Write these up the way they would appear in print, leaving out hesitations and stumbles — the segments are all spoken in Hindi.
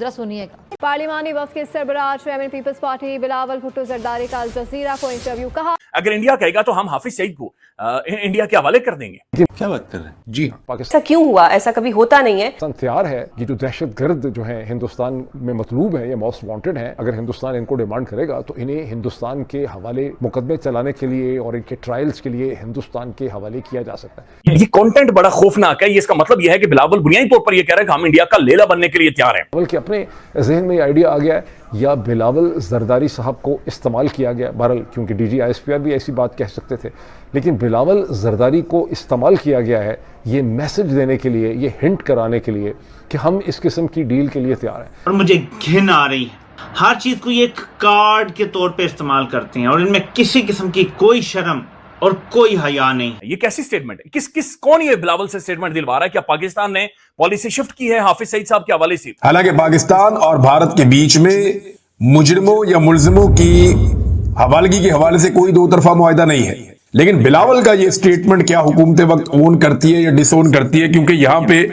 जरा सुनिएगा। पार्लिमानी वफ्द के सरबराह chairman People's Party Bilawal Bhutto Zardari का अल जजीरा को इंटरव्यू। कहा अगर इंडिया कहेगा तो हम हाफिज सईद को इंडिया के हवाले कर देंगे। क्या बात कर रहे हैं जी? ऐसा क्यों हुआ? ऐसा कभी होता नहीं है। तैयार है, ये जो दहशतगर्द जो है हिंदुस्तान में मतलूब है या मोस्ट वांटेड है, अगर हिंदुस्तान इनको डिमांड करेगा तो इन्हें हिंदुस्तान के हवाले मुकदमे चलाने के लिए और इनके ट्रायल्स के लिए हिंदुस्तान के हवाले किया जा सकता है। ये कंटेंट बड़ा खौफनाक है। इसका मतलब यह है कि बिलावल बुनियादी तौर पर यह कह रहा है कि हम इंडिया का लेला बनने के लिए तैयार हैं। बल्कि अपने जहन में आइडिया आ गया है या बिलावल जरदारी साहब को इस्तेमाल किया गया, बहरहाल क्योंकि डीजी ISPR भी ऐसी बात कह सकते थे, लेकिन बिलावल जरदारी को इस्तेमाल किया गया है ये मैसेज देने के लिए, ये हिंट कराने के लिए कि हम इस किस्म की डील के लिए तैयार हैं। और मुझे घिन आ रही है, हर चीज को ये एक कार्ड के तौर पे इस्तेमाल करते हैं और इनमें किसी किस्म की कोई शर्म और कोई हया नहीं। ये कैसी स्टेटमेंट है? कौन ये बिलावल से स्टेटमेंट दिलवा रहा है? क्या पाकिस्तान ने पॉलिसी शिफ्ट की है हाफिज सईद साहब के हवाले से? हालांकि पाकिस्तान और भारत के बीच में मुजरिमों या मुलजिमों की हवालगी के हवाले से कोई दो तरफा मुआहदा नहीं है, लेकिन बिलावल का ये स्टेटमेंट क्या हुकूमत वक्त ओन करती है या डिसोन करती है? क्योंकि यहां पे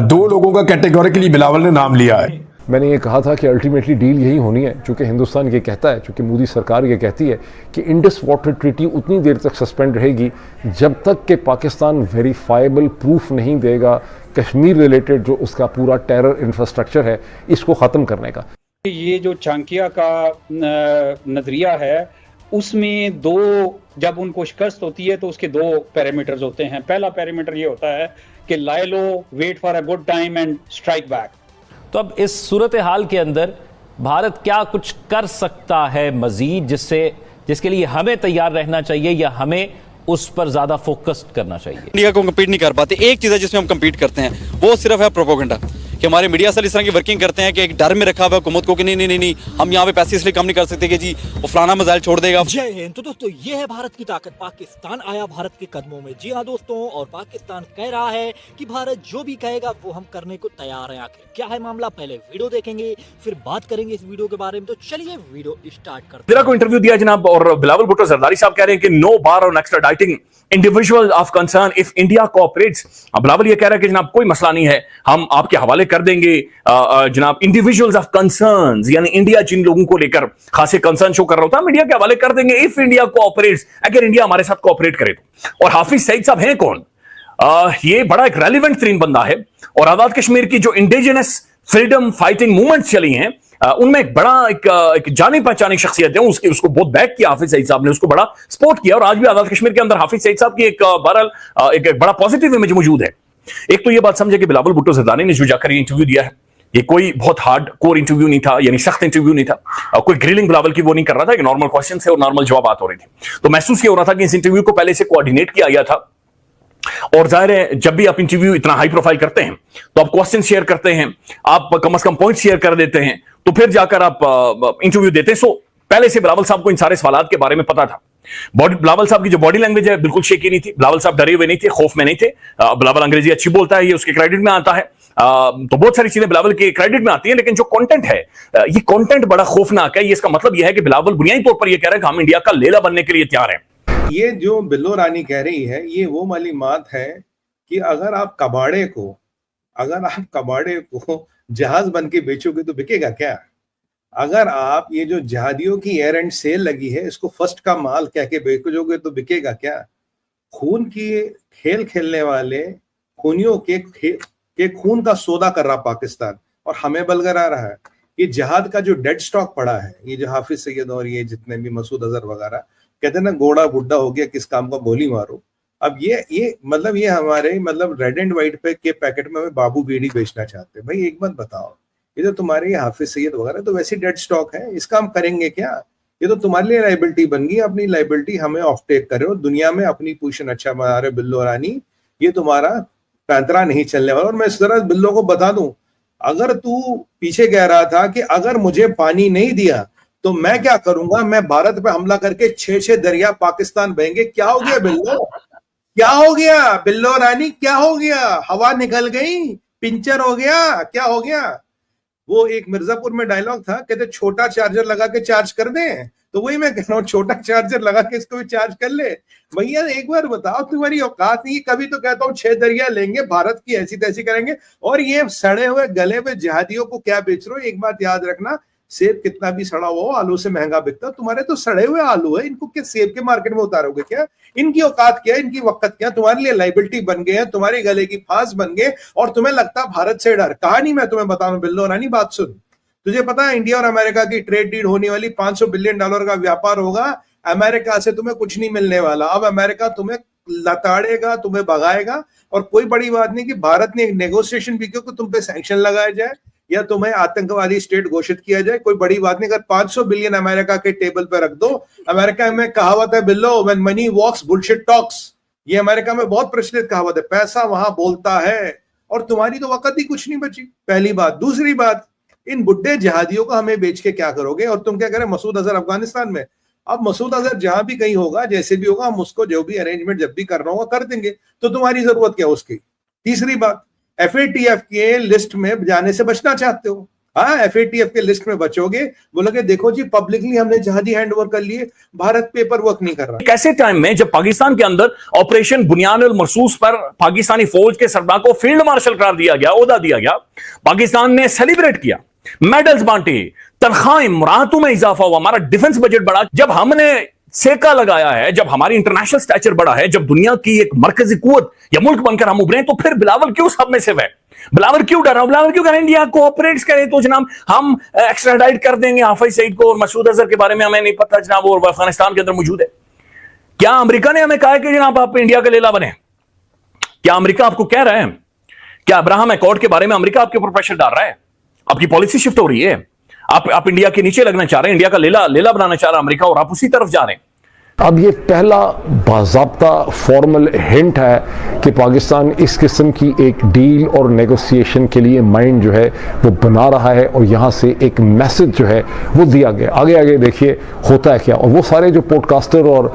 दो लोगों का कैटेगोरिकली बिलावल ने नाम लिया है। मैंने ये कहा था कि अल्टीमेटली डील यही होनी है, चूंकि हिंदुस्तान ये कहता है, चूंकि मोदी सरकार ये कहती है कि इंडस वाटर ट्रीटी उतनी देर तक सस्पेंड रहेगी जब तक कि पाकिस्तान वेरीफाइबल प्रूफ नहीं देगा कश्मीर रिलेटेड जो उसका पूरा टेरर इंफ्रास्ट्रक्चर है इसको ख़त्म करने का। ये जो चांकिया का नजरिया है उसमें दो, जब उनको शिकस्त होती है तो उसके दो पैरामीटर्स होते हैं। पहला पैरामीटर ये होता है कि lie low, wait for a good time and strike back. तो अब इस सूरत हाल के अंदर भारत क्या कुछ कर सकता है मजीद जिसके लिए हमें तैयार रहना चाहिए या हमें उस पर ज्यादा फोकस करना चाहिए? इंडिया को कम्पीट नहीं कर पाते। एक चीज है जिसमें हम कम्पीट करते हैं वो सिर्फ है प्रोपोगंडा, कि हमारे मीडिया सेल इस तरह की वर्किंग करते हैं कि एक डर में रखा हुआ हुकूमत को कि नहीं हम यहाँ पे पैसे इसलिए कम नहीं कर सकते कि जी वो फलाना मिसाइल छोड़ देगा। जय हिंद। तो दोस्तों ये है भारत की ताकत, पाकिस्तान आया भारत के कदमों में। जी हाँ दोस्तों, और पाकिस्तान कह रहा है कि भारत जो भी कहेगा वो हम करने को तैयार हैं। आखिर क्या है मामला, पहले वीडियो देखेंगे फिर बात करेंगे इस वीडियो के बारे में। तो चलिए वीडियो स्टार्ट करते हैं। को इंटरव्यू दिया जनाब, और बिलावल भुट्टो जरदारी साहब कह रहे हैं कि no bar on extraditing individual of concern if India cooperates. Bilawal ये कह रहा है कि जनाब कोई मसला नहीं है, हम आपके हवाले कर देंगे जनाब इंडिविजुअल्स ऑफ कंसर्न्स, यानी इंडिया जिन लोगों को लेकर खासे कंसर्न शो कर रहा होता है, इंडिया के हवाले कर देंगे इफ इंडिया कोऑपरेट्स, अगर इंडिया हमारे साथ कोऑपरेट करे तो। और हाफिज सईद साहब हैं कौन? ये बड़ा एक रेलिवेंट तरीन बंदा है और आजाद कश्मीर की जो इंडिजिनस फ्रीडम फाइटिंग मूवमेंट्स चली हैं उनमें एक बड़ा एक जानी पहचानी शख्सियत है, उसको बहुत बैक किया हाफिज सईद साहब ने, उसको बड़ा सपोर्ट किया और आज भी आजाद कश्मीर के अंदर हाफिज सईद साहब की एक बहरहाल एक बड़ा पॉजिटिव इमेज मौजूद है। एक तो ये बात समझे कि बिलावल भुट्टो जरदारी ने जो जाकर इंटरव्यू दिया है ये कोई बहुत हार्ड कोर इंटरव्यू नहीं था, यानी सख्त इंटरव्यू नहीं था, कोई ग्रिलिंग बिलावल की वो नहीं कर रहा था, कि नॉर्मल क्वेश्चन थे और नॉर्मल जवाब हो रही थी। तो महसूस ये हो रहा था कि इस इंटरव्यू को पहले से कोऑर्डिनेट किया गया था और जाहिर है जब भी आप इंटरव्यू इतना हाई प्रोफाइल करते हैं तो आप क्वेश्चन शेयर करते हैं, आप कम से कम पॉइंट शेयर कर देते हैं, तो फिर जाकर आप इंटरव्यू देते हैं। सो पहले से बिलावल साहब को इन सारे सवालों के बारे में पता था। बिलावल साहब की जो बॉडी लैंग्वेज है बिल्कुल शेकी नहीं थी, बिलावल साहब डरे हुए नहीं थे, खौफ में नहीं थे। बिलावल अंग्रेजी अच्छी बोलता है, ये उसके क्रेडिट में आता है, तो बहुत सारी चीजें बिलावल के क्रेडिट में आती हैं, लेकिन जो कंटेंट है ये कंटेंट बड़ा खौफनाक है। ये इसका मतलब यह है कि बिलावल बुनियादी तौर पर यह कह रहा है कि हम इंडिया का लेला बनने के लिए तैयार हैं। ये जो बिल्लो रानी कह रही है ये वो वाली बात है कि अगर आप कबाड़े को जहाज बन के बेचोगे तो बिकेगा क्या? अगर आप ये जो जहादियों की एयर एंड सेल लगी है इसको फर्स्ट का माल कह के बेचोगे तो बिकेगा क्या? खून की खेल खेलने वाले खूनियों के खून का सौदा कर रहा पाकिस्तान और हमें बलगर आ रहा है। ये जहाद का जो डेड स्टॉक पड़ा है, ये जो हाफिज सईद और ये जितने भी मसूद अजहर वगैरह कहते हैं ना घोड़ा बुड्ढा हो गया किस काम का गोली मारो। अब ये मतलब ये हमारे मतलब रेड एंड व्हाइट पे के पैकेट में बाबू बीड़ी बेचना चाहते हैं। भाई एक बात बताओ, ये तो तुम्हारे ये हाफिज सईद वगैरह तो वैसे डेड स्टॉक है, इसका हम करेंगे क्या? ये तो तुम्हारे लिए लाइबिलिटी बन गई, अपनी लाइबिलिटी हमें ऑफ टेक करे और दुनिया में अपनी पोजीशन अच्छा बना रहे बिल्लो रानी, ये तुम्हारा पैंतरा नहीं चलने वाला। और मैं इस तरह बिल्लो को बता दूं, अगर तू पीछे कह रहा था कि अगर मुझे पानी नहीं दिया तो मैं क्या करूंगा, मैं भारत पे हमला करके 6 दरिया पाकिस्तान बहेंगे। क्या हो गया बिल्लो? क्या हो गया बिल्लो रानी? क्या हो गया? हवा निकल गई, पिंचर हो गया, क्या हो गया? वो एक मिर्जापुर में डायलॉग था, कहते छोटा चार्जर लगा के चार्ज कर दें, तो वही मैं कह रहा हूँ, छोटा चार्जर लगा के इसको भी चार्ज कर ले। भैया एक बार बताओ, तुम्हारी औकात नहीं। कभी तो कहता हूँ 6 दरिया लेंगे, भारत की ऐसी तैसी करेंगे, और ये सड़े हुए गले हुए जिहादियों को क्या बेच रहे हो? एक बात याद रखना, सेब कितना भी सड़ा हुआ हो आलू से महंगा बिकता, तुम्हारे तो सड़े हुए आलू है, इनको क्या सेब के मार्केट में उतारोगे क्या? इनकी औकात क्या, इनकी वक्त क्या? तुम्हारे लिए लाइबिलिटी बन गए हैं, तुम्हारे गले की फांस बन गए, और तुम्हें लगता भारत से डर। कहानी मैं तुम्हें बताऊं बिल्लो रानी, बात सुन। तुझे पता है इंडिया और अमेरिका की ट्रेड डील होने वाली, $500 बिलियन का व्यापार होगा। अमेरिका से तुम्हें कुछ नहीं मिलने वाला। अब अमेरिका तुम्हें लताड़ेगा, तुम्हें भगाएगा, और कोई बड़ी बात नहीं कि भारत ने एक नेगोशिएशन भी किया कि तुम पे सैंक्शन लगाया जाए या तुम्हें आतंकवादी स्टेट घोषित किया जाए। कोई बड़ी बात नहीं। अगर 500 बिलियन अमेरिका के टेबल पर रख दो, अमेरिका में कहावत है Billo, when money walks bullshit talks. ये अमेरिका में बहुत प्रचलित कहावत है, पैसा वहां बोलता है, और तुम्हारी तो वक्त ही कुछ नहीं बची। पहली बात। दूसरी बात, इन बुड्ढे जिहादियों को हमें बेच के क्या करोगे? और तुम क्या करें? मसूद अजहर अफगानिस्तान में। अब मसूद अजहर जहां भी कहीं होगा, जैसे भी होगा, हम उसको जो भी अरेंजमेंट जब भी करना होगा कर देंगे, तो तुम्हारी जरूरत क्या उसकी? तीसरी बात, FATF के लिस्ट में जाने से बचना चाहते हो। हाँ, FATF के लिस्ट में बचोगे, बोलोगे देखो जी पब्लिकली हमने जहादी हैंडओवर कर लिए, भारत पेपर वर्क नहीं कर रहा। कैसे टाइम में जब पाकिस्तान के अंदर ऑपरेशन बुनियान अल मरसूस पर पाकिस्तानी फौज के सरबराह को फील्ड मार्शल करार दिया गया, ओहदा दिया गया, पाकिस्तान ने सेलिब्रेट किया, मेडल्स बांटे, तनख्वाहें मुराहतों में इजाफा हुआ, हमारा डिफेंस बजट बढ़ा। जब हमने सेका लगाया है, जब हमारी इंटरनेशनल स्टैचर बढ़ा है, जब दुनिया की एक मरकजी कुव्वत या मुल्क बनकर हम उभरे, तो फिर बिलावल क्यों सब में से है? बिलावल क्यों डरा? बिलावल क्यों करें इंडिया कोऑपरेट्स करे तो जनाब हम एक्स्ट्राडाइट कर देंगे हाफिज सईद को, और मसूद अजहर के बारे में हमें नहीं पता जनाब, वो अफगानिस्तान के अंदर मौजूद है। क्या अमेरिका ने हमें कहा है कि जनाब आप इंडिया का लेला बने? क्या अमेरिका आपको कह रहे हैं? क्या अब्राहम अकॉर्ड के बारे में अमेरिका आपके ऊपर प्रेशर डाल रहा है? आपकी पॉलिसी शिफ्ट हो रही है, आप इंडिया के नीचे लगना चाह रहे हैं, इंडिया का लेला बनाना चाह रहा है अमेरिका, और आप उसी तरफ जा रहे हैं। अब ये पहला बाज़ाब्ता फॉर्मल हिंट है कि पाकिस्तान इस किस्म की एक डील और नेगोशिएशन के लिए माइंड जो है वो बना रहा है, और यहाँ से एक मैसेज जो है वो दिया गया। आगे आगे देखिए होता है क्या। और वो सारे जो पॉडकास्टर और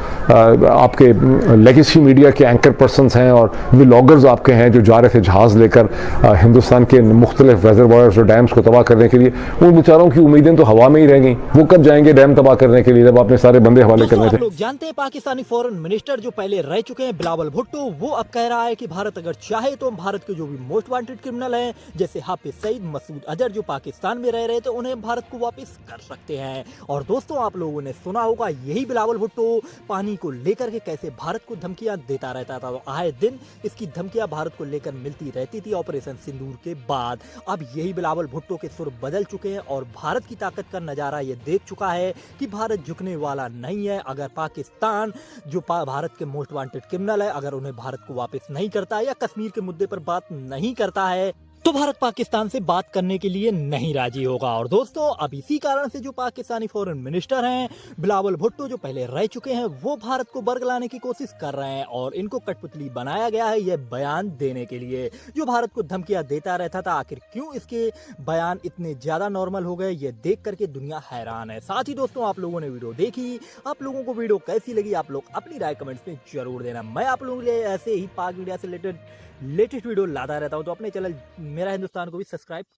आपके लेगेसी मीडिया के एंकर पर्सनस हैं और व्लॉगर्स आपके हैं जो जा रहे थे जहाज़ लेकर हिंदुस्तान के मुख्तलिफ रेजरवायर्स और डैम्स को तबाह करने के लिए, उन बेचारों की उम्मीदें तो हवा में ही रह गई। वो कब जाएंगे डैम तबाह करने के लिए जब आपने सारे बंदे हवाले करने थे? जानते हैं पाकिस्तानी फॉरेन मिनिस्टर जो पहले रह चुके हैं बिलावल भुट्टो, वो अब कह रहा है कि भारत अगर चाहे तो हम भारत के जो भी मोस्ट वांटेड क्रिमिनल हैं, जैसे हाफिज सईद, मसूद अजहर जो पाकिस्तान में रह रहे थे, उन्हें भारत को वापस कर सकते हैं। और दोस्तों आप लोगों ने सुना होगा यही बिलावल भुट्टो पानी को लेकर के कैसे भारत को धमकियां देता रहता था। आए दिन इसकी धमकियां भारत को लेकर मिलती रहती थी ऑपरेशन सिंदूर के बाद। अब यही बिलावल भुट्टो के सुर बदल चुके हैं और भारत की ताकत का नजारा ये देख चुका है कि भारत झुकने वाला नहीं है। अगर पाकिस्तान जो भारत के मोस्ट वांटेड क्रिमिनल है, अगर उन्हें भारत को वापस नहीं करता है या कश्मीर के मुद्दे पर बात नहीं करता है, तो भारत पाकिस्तान से बात करने के लिए नहीं राजी होगा। और दोस्तों अब इसी कारण से जो पाकिस्तानी फॉरेन मिनिस्टर हैं बिलावल भुट्टो जो पहले रह चुके हैं, वो भारत को बरगलाने की कोशिश कर रहे हैं, और इनको कठपुतली बनाया गया है यह बयान देने के लिए। जो भारत को धमकियां देता रहता था, आखिर क्यों इसके बयान इतने ज्यादा नॉर्मल हो गए, ये देख करके दुनिया हैरान है। साथ ही दोस्तों आप लोगों ने वीडियो देखी, आप लोगों को वीडियो कैसी लगी, आप लोग अपनी राय कमेंट्स में जरूर देना। मैं आप लोगों के लिए ऐसे ही पाक मीडिया से लेटेस्ट वीडियो लाता रहता हूं, तो अपने चैनल मेरा हिंदुस्तान को भी सब्सक्राइब